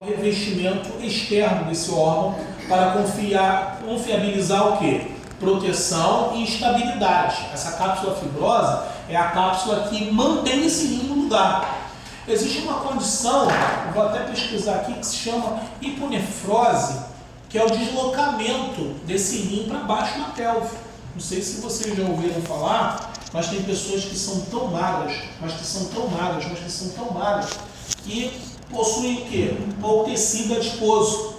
revestimento externo desse órgão para confiabilizar o quê? Proteção e estabilidade. Essa cápsula fibrosa é a cápsula que mantém esse rim no lugar. Existe uma condição, vou até pesquisar aqui, que se chama hiponefrose, que é o deslocamento desse rim para baixo na pelve. Não sei se vocês já ouviram falar, mas tem pessoas que são tão magras, que possuem o quê? Pouco tecido adiposo.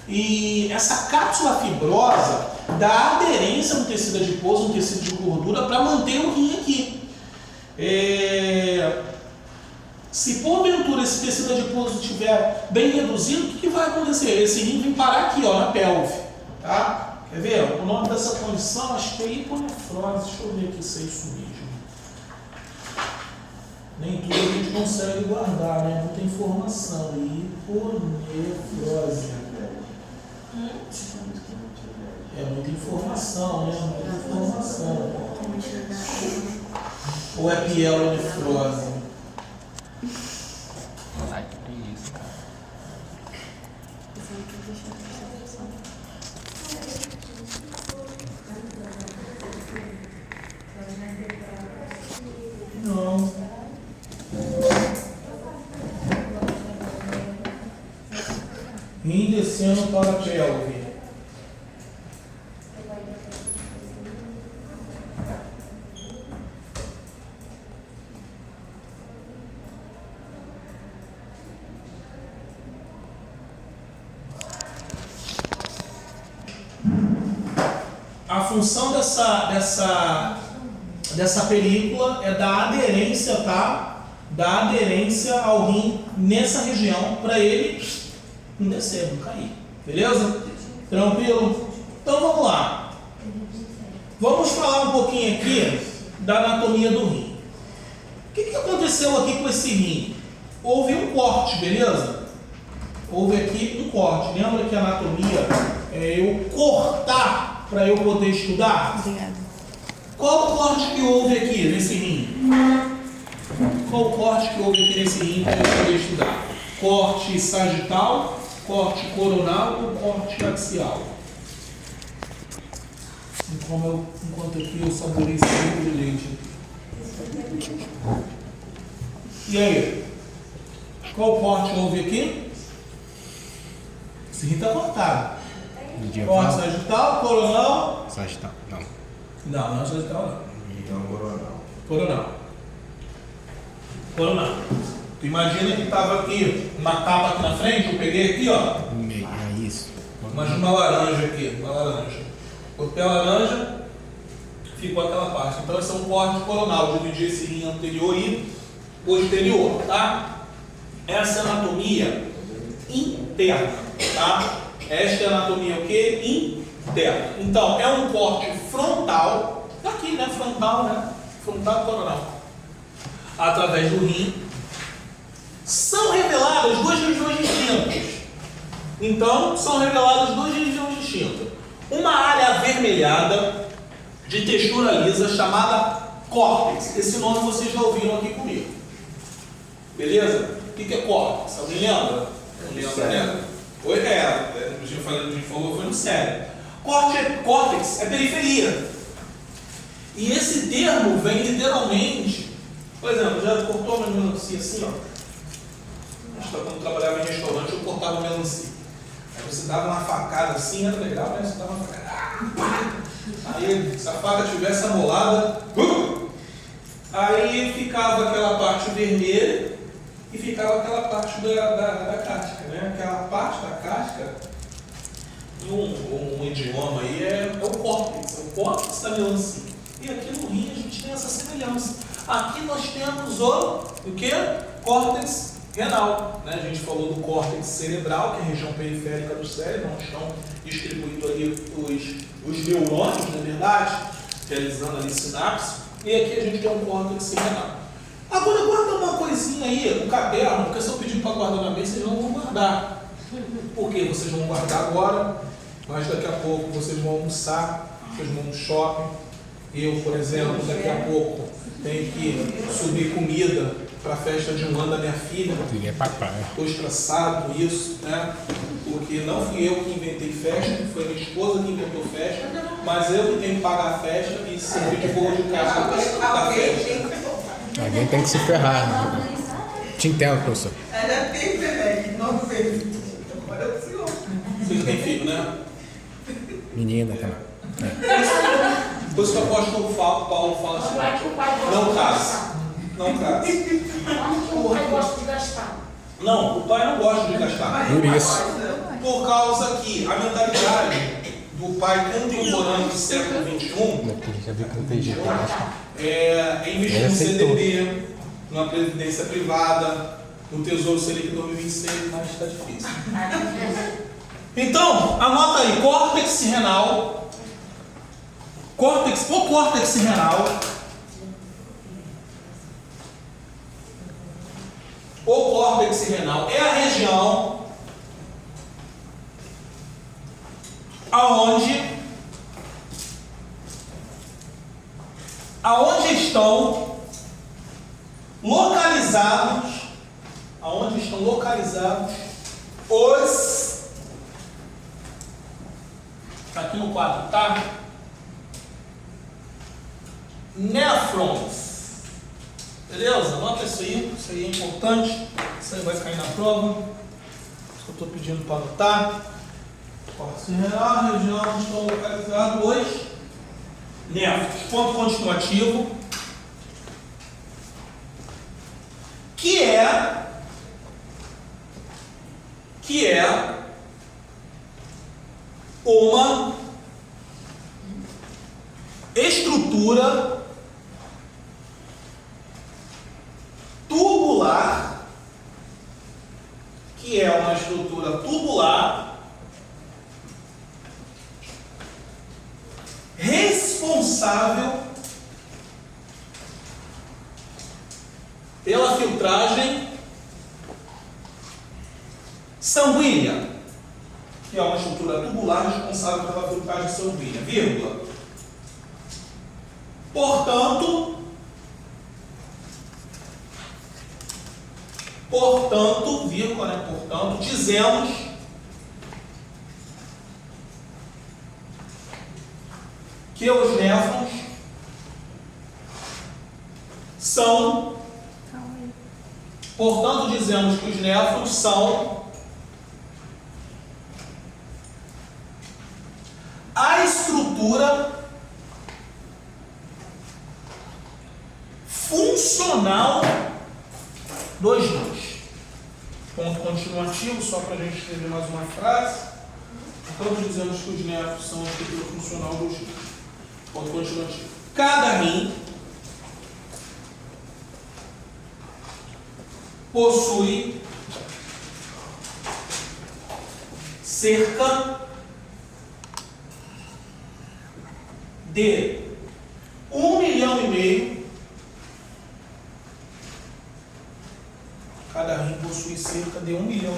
E essa cápsula fibrosa dá aderência no tecido adiposo, no tecido de gordura, para manter o rim aqui. Se porventura esse tecido adiposo estiver bem reduzido, o que vai acontecer? Esse rim vem parar aqui, ó, na pelve. Tá? Quer ver? O nome dessa condição, acho que é hiponefrose. Deixa eu ver aqui se é isso mesmo. Nem tudo a gente consegue guardar, né? Muita informação. Hiponefrose. É muita informação, né? Muita informação. Ou é pielonefrose? Não. Rim descendo para a pelve. A função dessa película é dar aderência, tá? Dar aderência ao rim nessa região para ele não descer, não cair. Beleza? Tranquilo? Então vamos lá. Vamos falar um pouquinho aqui da anatomia do rim. O que aconteceu aqui com esse rim? Houve um corte, beleza? Houve aqui um corte. Lembra que a anatomia é eu cortar para eu poder estudar? Obrigada. Qual o corte que houve aqui nesse rim? Qual o corte que houve aqui nesse rim para eu poder estudar? Corte sagital, corte coronal ou corte axial? Enquanto aqui eu saborei esse suco de leite. E aí? Qual corte houve aqui? Esse rim está cortado. Corte sagital, coronal? Sagital, não. Não é sagital, não. Então, coronal. Coronal. Tu imagina que estava aqui uma capa aqui na frente, eu peguei aqui, ó. É isso. Imagina uma laranja aqui, uma laranja. Cortei a laranja, ficou aquela parte. Então esse é um corte coronal, dividir esse rim anterior e posterior, tá? Essa é a anatomia interna, tá? Esta é a anatomia o quê? Interna. Então, é um corte frontal, aqui, né? Frontal, né? Frontal coronal. Através do rim. São reveladas duas regiões distintas. Então, são reveladas duas regiões distintas. Uma área avermelhada, de textura lisa, chamada córtex. Esse nome vocês já ouviram aqui comigo. Beleza? O que é córtex? Alguém lembra? Lembra, né? A gente falou, foi no cérebro. Córtex é periferia. E esse termo vem literalmente, por exemplo, já cortou uma melancia assim, ó. Quando eu trabalhava em restaurante, eu cortava melancia. Aí você dava uma facada assim, era legal, né? Você dava uma facada. Aí, se a faca tivesse amolada, aí ficava aquela parte vermelha e ficava aquela parte da casca, né? Aquela parte da casca, um idioma aí, é o córtex da melancia. E aqui no rim a gente tem essa semelhança. Aqui nós temos o quê? Córtex renal, né? A gente falou do córtex cerebral, que é a região periférica do cérebro, onde estão distribuídos ali os neurônios, na verdade, realizando ali sinapse. E aqui a gente tem um córtex renal. Agora guarda uma coisinha aí, um caderno, porque se eu pedir para guardar na mesa, vocês não vão guardar. Por quê? Vocês vão guardar agora, mas daqui a pouco vocês vão almoçar, vocês vão no shopping. Eu, por exemplo, daqui a pouco tenho que subir comida para a festa de 1 ano da minha filha. Filho é papai. Estou estressado com isso, né? Porque não fui eu que inventei festa, foi minha esposa que inventou festa, mas eu que tenho que pagar a festa e servir de bolo de casa da festa. Alguém tem que se ferrar, né? Te entendo, professor. Ela tem bebê, 9 vezes. Agora é o senhor. Você já tem filho, né? Menina, cara. Por isso que o apóstolo Paulo fala assim: não case. Não case. O pai gosta de gastar. Não, o pai não gosta de gastar. Por isso. Por causa que a mentalidade do pai contemporâneo do século XXI Já vi que não tem jeito, né? é investir Ele no aceitou. CDB, numa previdência privada, no Tesouro Selic 2026, mas está difícil. Então, anota aí, córtex renal. O córtex renal. O córtex renal é a região aonde estão localizados os, tá aqui no quadro, tá? Néfrons. Beleza? Anota isso aí é importante, isso aí vai cair na prova. Isso que eu estou pedindo para anotar. Córtex renal, região onde estão localizados os néfrons. Ponto continuativo. Que é uma estrutura tubular responsável pela filtragem sanguínea, que é uma estrutura tubular responsável pela filtragem sanguínea, vírgula. Portanto, vírgula, né? Portanto, dizemos que os néfrons são, a estrutura funcional dos rins. Ponto continuativo, só para a gente escrever mais uma frase. Então, dizemos que os néfrons são a estrutura funcional dos rins. Ponto continuativo. Cada rim possui cerca de 1,5 milhão. Cada rim possui cerca de 1,5 milhão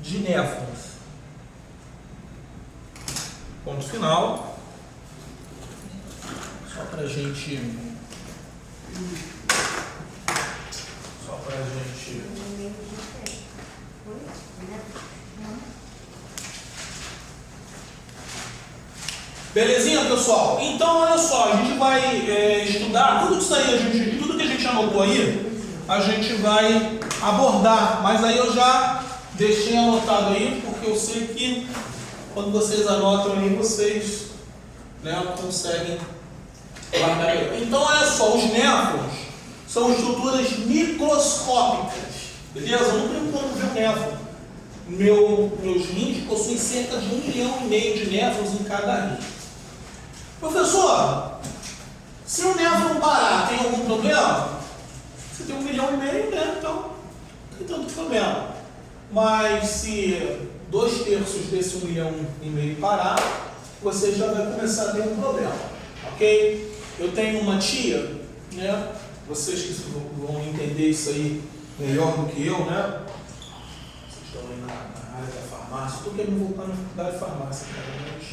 de néfrons. Ponto final. Só para a gente. Belezinha, pessoal? Então, olha só, a gente vai estudar tudo isso aí, tudo que a gente anotou aí, a gente vai abordar, mas aí eu já deixei anotado aí, porque eu sei que quando vocês anotam aí, vocês, né, conseguem guardar aí. Então, olha só, os néfrons são estruturas microscópicas, beleza? Eu não tenho como ver néfron. Meus rins possuem cerca de 1,5 milhão de néfrons em cada rim. Professor, se o néfron parar, tem algum problema? Você tem 1,5 milhão, né? Então não tem tanto problema. Mas se 2/3 desse 1,5 milhão parar, você já vai começar a ter um problema, ok? Eu tenho uma tia, né? Vocês que vão entender isso aí melhor do que eu, né? Vocês estão aí na área da farmácia. Estou querendo voltar na faculdade de farmácia, cara, mas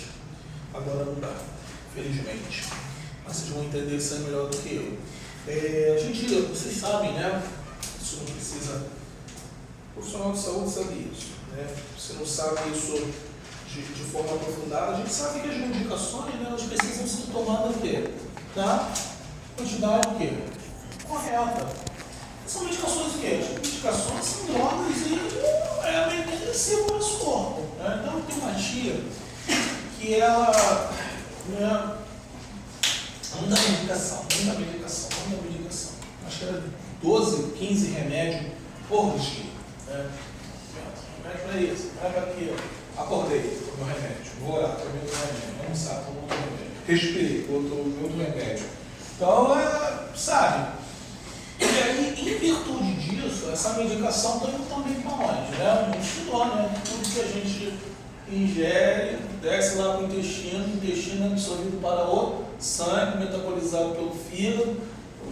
agora não dá, felizmente. Mas vocês vão entender isso aí melhor do que eu. Vocês sabem, né? Isso não precisa. O profissional de saúde sabe isso, né? Você não sabe isso de forma aprofundada. A gente sabe que as medicações, né, elas precisam ser tomadas o quê? Na quantidade o quê? Correta. São medicações o quê? As medicações são drogas e beneficiam o nosso corpo. Né? Então tem uma tia que ela, né, muita medicação. Acho que era 12, 15 remédios por dia. Né? Remédio para isso, remédio para aquilo. Acordei, tomei um remédio. Vou orar, tomei outro remédio. Almoçar, tomei outro remédio. Respirei, outro remédio. Então, sabe? E aí, em virtude disso, essa medicação está indo também para onde? Né? A gente estudou, né? Tudo que a gente ingere, desce lá para o intestino é absorvido para o sangue, metabolizado pelo fígado,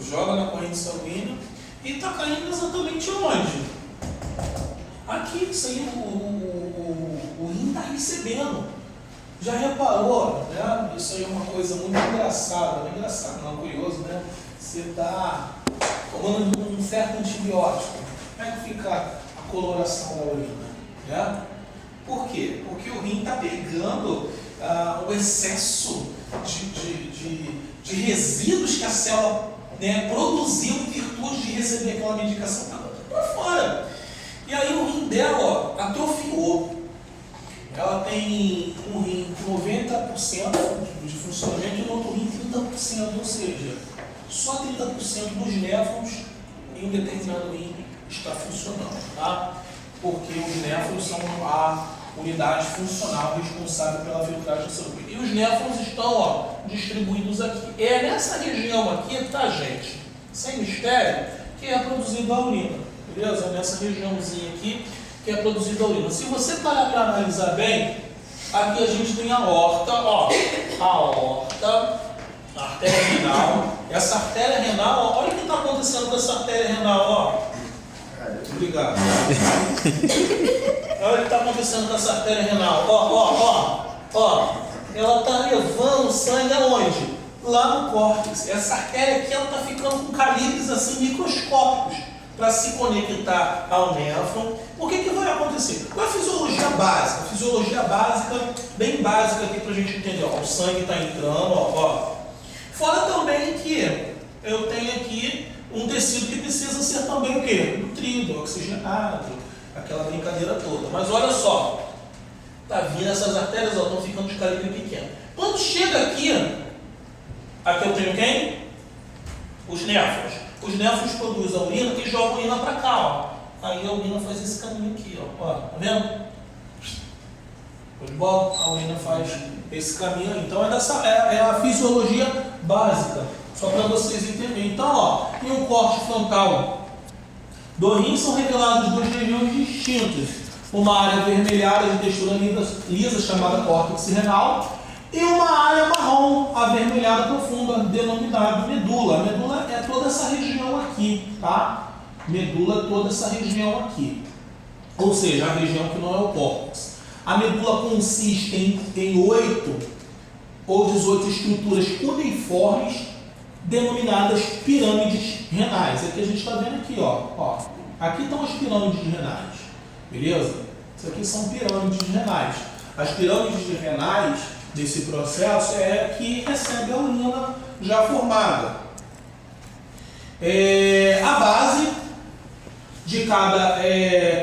joga na corrente sanguínea e está caindo exatamente onde? Aqui, isso aí o rim está recebendo. Já reparou, né? Isso aí é uma coisa muito engraçada, não é engraçado, não, curioso, né? Você está tomando um certo antibiótico. Como é que fica a coloração da urina? Né? Por quê? Porque o rim está pegando o excesso de resíduos que a célula, né, produziu em virtude de receber aquela medicação para fora. E aí o rim dela, ó, atrofiou. Ela tem um rim 90% de funcionamento e no outro rim 30%, ou seja, só 30% dos néfrons em um determinado rim está funcionando, tá? Porque os néfrons são a unidade funcional responsável pela filtragem sanguínea. E os néfrons estão, ó, distribuídos aqui. É nessa região aqui, tá, gente? Sem mistério, que é produzida a urina. Beleza? É nessa regiãozinha aqui que é produzida a urina. Se você parar para analisar bem, aqui a gente tem a aorta, ó. A aorta, a artéria renal. Essa artéria renal, ó, olha o que está acontecendo com essa artéria renal, ó. Obrigado. Olha o que está acontecendo com essa artéria renal. Ó. Ela está levando sangue aonde? Lá no córtex. Essa artéria aqui, ela está ficando com calibres assim microscópicos para se conectar ao néfron. O que vai acontecer? Com a fisiologia básica, bem básica aqui para a gente entender. Ó, o sangue está entrando, ó. Fora também que eu tenho aqui um tecido que precisa ser também o quê? Nutrido, oxigenado, aquela brincadeira toda. Mas olha só, tá vindo essas artérias, ó, estão ficando de calibre pequeno. Quando chega aqui eu tenho quem? Os néfrons. Os néfrons produzem a urina e jogam a urina para cá, ó. Aí a urina faz esse caminho aqui, ó. Tá vendo? Igual a urina faz esse caminho. Então é a fisiologia básica, só para vocês entenderem. Então, ó, em um corte frontal do rim são reveladas duas regiões distintas. Uma área avermelhada de textura lisa chamada córtex renal e uma área marrom avermelhada profunda denominada medula. A medula é toda essa região aqui, tá? Medula é toda essa região aqui. Ou seja, a região que não é o córtex. A medula consiste em 8 ou 18 estruturas cuneiformes denominadas pirâmides renais. É o que a gente está vendo aqui, ó. Aqui estão as pirâmides renais, beleza? Isso aqui são pirâmides renais. As pirâmides renais desse processo é que recebe a urina já formada. A base de cada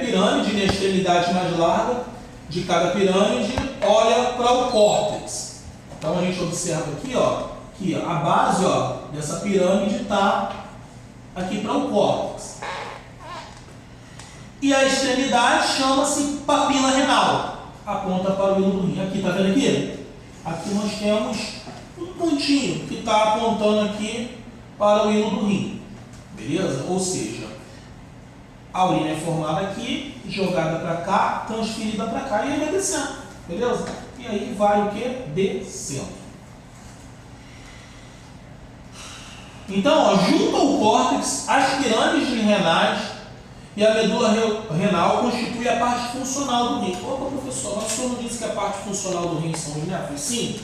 pirâmide, na extremidade mais larga de cada pirâmide, olha para o córtex. Então a gente observa aqui, ó, que a base, ó, dessa pirâmide está aqui para o córtex. E a extremidade chama-se papila renal, aponta para o hilo do rim. Aqui, tá vendo aqui? Aqui nós temos um pontinho que está apontando aqui para o hilo do rim, beleza? Ou seja, a urina é formada aqui, jogada para cá, transferida para cá e aí vai descendo, beleza? E aí vai o que? Descendo. Então, ó, junto ao córtex, as pirâmides renais e a medula renal constituem a parte funcional do rim. Opa, professor, mas o senhor não disse que a parte funcional do rim são os néfrons? Sim.